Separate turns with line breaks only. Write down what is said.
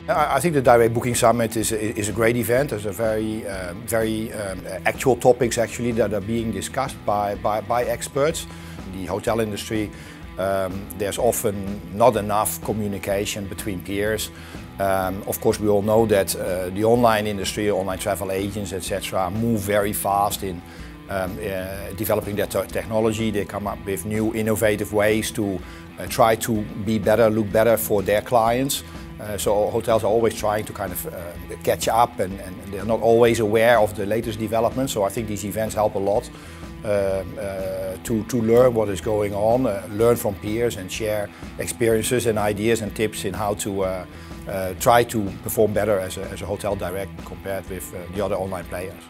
I think the Direct Booking Summit is a great event. There's a very actual topics actually that are being discussed by experts. In the hotel industry, there's often not enough communication between peers. Of course, we all know that the online industry, online travel agents, etc., move very fast in developing their technology. They come up with new innovative ways to try to be better, look better for their clients. So hotels are always trying to kind of catch up, and they're not always aware of the latest developments. So I think these events help a lot to learn what is going on, learn from peers and share experiences and ideas and tips in how to try to perform better as a hotel direct compared with the other online players.